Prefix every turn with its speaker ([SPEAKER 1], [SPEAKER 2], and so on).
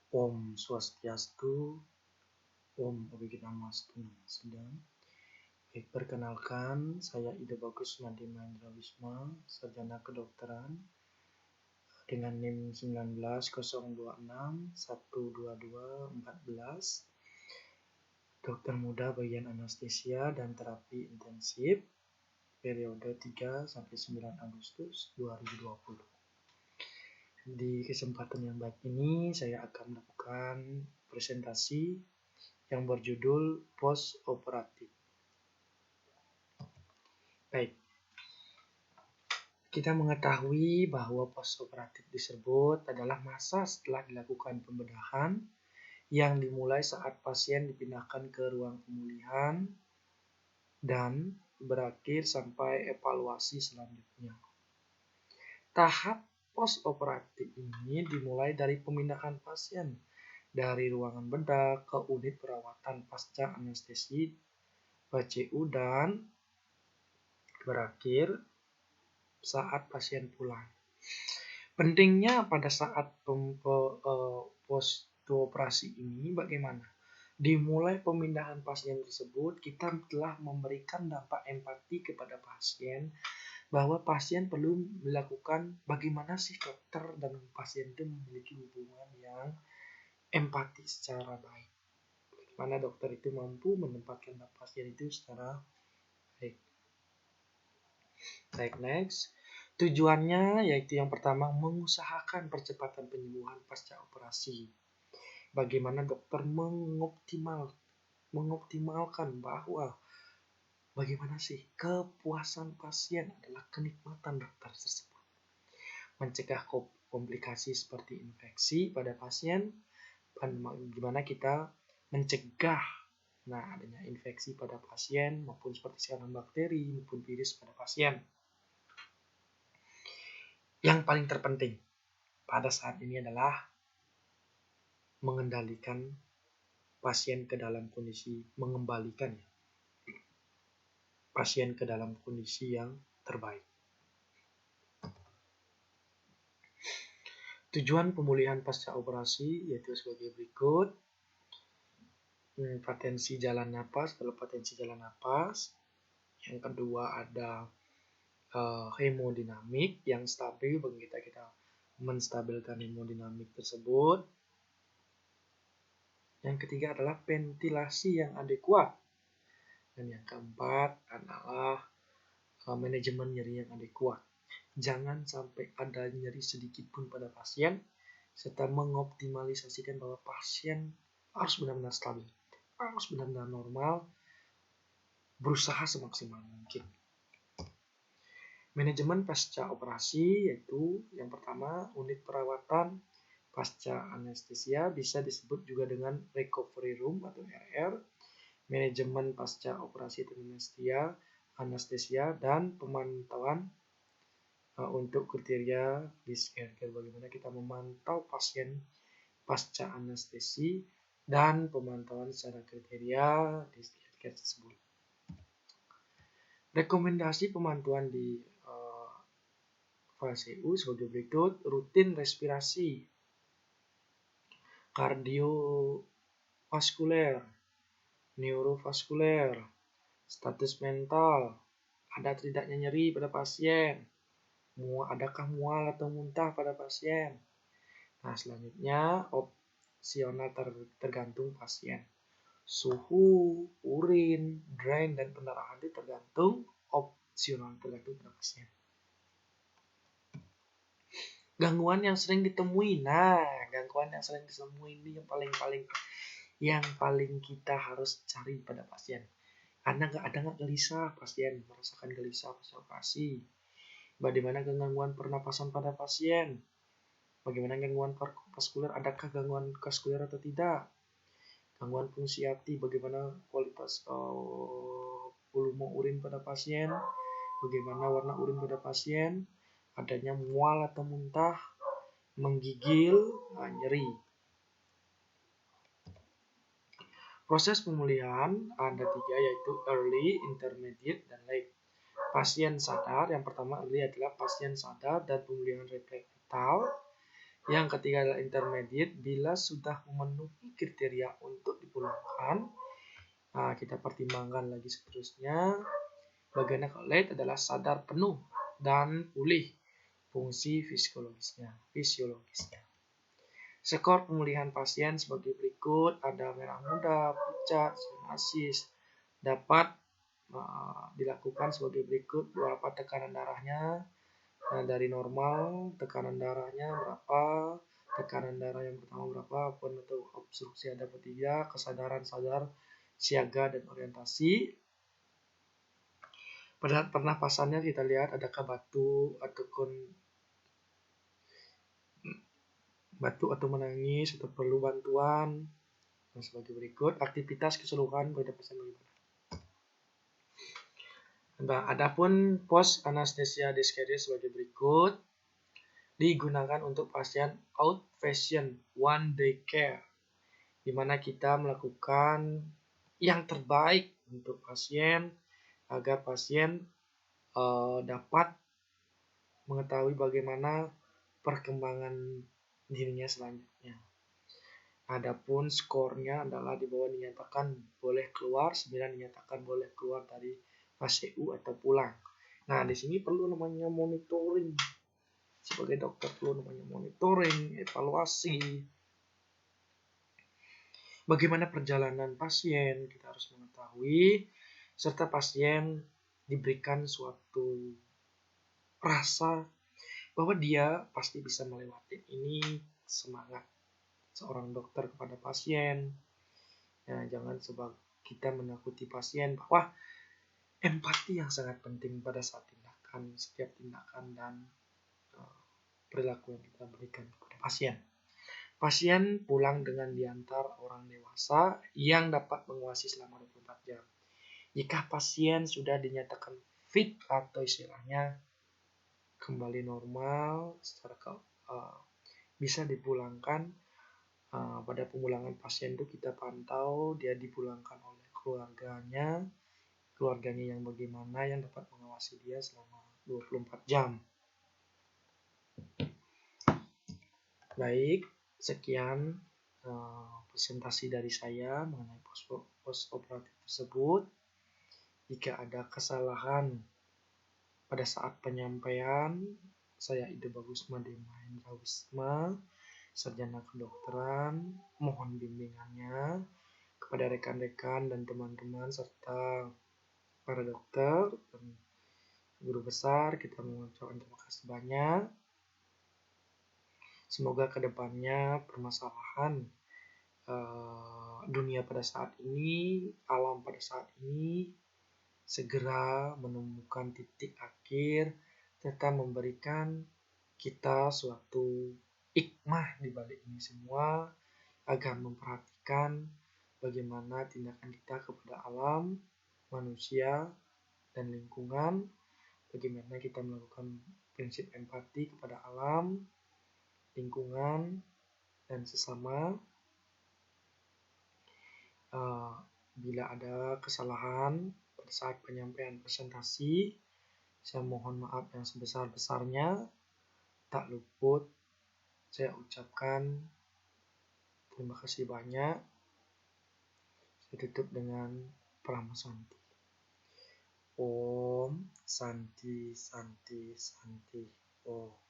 [SPEAKER 1] Om Swastiastu, Om Abhijnanastu Namo Sedang. Baik, perkenalkan, saya Ida Bagus Nadiem Mahendra Wisma, sarjana kedokteran dengan NIM 19026122414, dokter muda bagian anestesia dan terapi intensif, periode 3 sampai 9 Agustus 2020. Di kesempatan yang baik ini, saya akan melakukan presentasi yang berjudul post operatif. Baik, kita mengetahui bahwa post operatif tersebut adalah masa setelah dilakukan pembedahan yang dimulai saat pasien dipindahkan ke ruang pemulihan dan berakhir sampai evaluasi selanjutnya. Tahap post operatif ini dimulai dari pemindahan pasien dari ruangan bedah ke unit perawatan pasca anestesi (PCU) dan berakhir saat pasien pulang. Pentingnya pada saat post operasi ini bagaimana? Dimulai pemindahan pasien tersebut, kita telah memberikan dampak empati kepada pasien bahwa pasien perlu melakukan bagaimana sih dokter dan pasien itu memiliki hubungan yang empati secara baik. Bagaimana dokter itu mampu menempatkan pasien itu secara baik. Baik, next. Tujuannya yaitu yang pertama mengusahakan percepatan penyembuhan pasca operasi. Bagaimana dokter mengoptimalkan bahwa bagaimana sih kepuasan pasien adalah kenikmatan dokter tersebut. Mencegah komplikasi seperti infeksi pada pasien, dan bagaimana kita mencegah adanya infeksi pada pasien maupun seperti sekarang bakteri maupun virus pada pasien. Yang paling terpenting pada saat ini adalah mengendalikan pasien ke dalam kondisi, mengembalikan pasien ke dalam kondisi yang terbaik. Tujuan pemulihan pasca operasi yaitu sebagai berikut. Patensi jalan napas, kalau patensi jalan napas. Yang kedua ada hemodinamik yang stabil, bagi kita menstabilkan hemodinamik tersebut. Yang ketiga adalah ventilasi yang adekuat. Dan yang keempat adalah manajemen nyeri yang adekuat. Jangan sampai ada nyeri sedikit pun pada pasien, serta mengoptimalisasikan bahwa pasien harus benar-benar stabil, harus benar-benar normal, berusaha semaksimal mungkin. Manajemen pasca operasi yaitu yang pertama unit perawatan pasca anestesia, bisa disebut juga dengan recovery room atau RR. Manajemen pasca operasi anestesia dan pemantauan untuk kriteria discare, bagaimana kita memantau pasien pasca anestesi dan pemantauan secara kriteria discare tersebut. Rekomendasi pemantauan di PCU sebagai berikut: rutin respirasi, kardiovaskuler, neurovaskuler, status mental, ada tidaknya nyeri pada pasien, adakah mual atau muntah pada pasien. Selanjutnya opsional tergantung pasien. Suhu, urin, drain, dan pendarahan itu tergantung opsional tergantung pada pasien. Gangguan yang sering ditemui. Gangguan yang sering ditemui ini yang paling kita harus cari pada pasien. Ada nggak gelisah pasien, merasakan gelisah pasca operasi? Bagaimana gangguan pernapasan pada pasien? Bagaimana gangguan vaskuler? Adakah gangguan vaskuler atau tidak? Gangguan fungsi hati, bagaimana kualitas volume urin pada pasien? Bagaimana warna urin pada pasien? Adanya mual atau muntah, menggigil, nyeri. Proses pemulihan ada 3, yaitu early, intermediate, dan late. Pasien sadar, yang pertama early adalah pasien sadar dan pemulihan refleks vital. Yang ketiga adalah intermediate. Bila sudah memenuhi kriteria untuk dipulangkan, kita pertimbangkan lagi seterusnya. Bagian yang late adalah sadar penuh dan pulih fungsi fisiologisnya. Skor pemulihan pasien sebagai berikut, ada merah muda, pucat, sinus, dapat dilakukan sebagai berikut. Berapa tekanan darahnya, dari normal, tekanan darahnya berapa, tekanan darah yang pertama berapa, atau obstruksi ada atau tidak, kesadaran sadar, siaga, dan orientasi. Pada pernapasannya kita lihat adakah batu atau menangis atau perlu bantuan. Nah, sebagai berikut, aktivitas keseluruhan pada pasien bagaimana. Nah, adapun post anesthesia dyschardia sebagai berikut, digunakan untuk pasien outpatient one day care, di mana kita melakukan yang terbaik untuk pasien agar pasien dapat mengetahui bagaimana perkembangan dirinya selanjutnya. Adapun skornya adalah di bawah dinyatakan boleh keluar, 9 dinyatakan boleh keluar dari fase U atau pulang. Nah, di sini perlu namanya monitoring. Sebagai dokter perlu namanya monitoring, evaluasi. Bagaimana perjalanan pasien, kita harus mengetahui, serta pasien diberikan suatu rasa bahwa dia pasti bisa melewati ini. Semangat seorang dokter kepada pasien. Ya, jangan sebab kita menakuti pasien, bahwa empati yang sangat penting pada saat setiap tindakan dan perilaku yang kita berikan kepada pasien. Pasien pulang dengan diantar orang dewasa yang dapat menguasai selama 24 jam. Jika pasien sudah dinyatakan fit atau istilahnya kembali normal, bisa dipulangkan. Pada pemulangan pasien itu kita pantau dia dipulangkan oleh keluarganya yang bagaimana, yang dapat mengawasi dia selama 24 jam. Baik, sekian presentasi dari saya mengenai post operatif tersebut. Jika ada kesalahan pada saat penyampaian, saya Ide Bagus Madema Hendra Wisma, Sarjana Kedokteran, mohon bimbingannya kepada rekan-rekan dan teman-teman serta para dokter dan guru besar. Kita mengucapkan terima kasih banyak. Semoga kedepannya permasalahan dunia pada saat ini, alam pada saat ini, segera menemukan titik akhir serta memberikan kita suatu hikmah di balik ini semua, agar memperhatikan bagaimana tindakan kita kepada alam, manusia, dan lingkungan, bagaimana kita melakukan prinsip empati kepada alam, lingkungan, dan sesama. Bila ada kesalahan pada saat penyampaian presentasi, saya mohon maaf yang sebesar-besarnya. Tak luput saya ucapkan terima kasih banyak. Saya tutup dengan Prama Santi. Om Santi Santi Santi Om.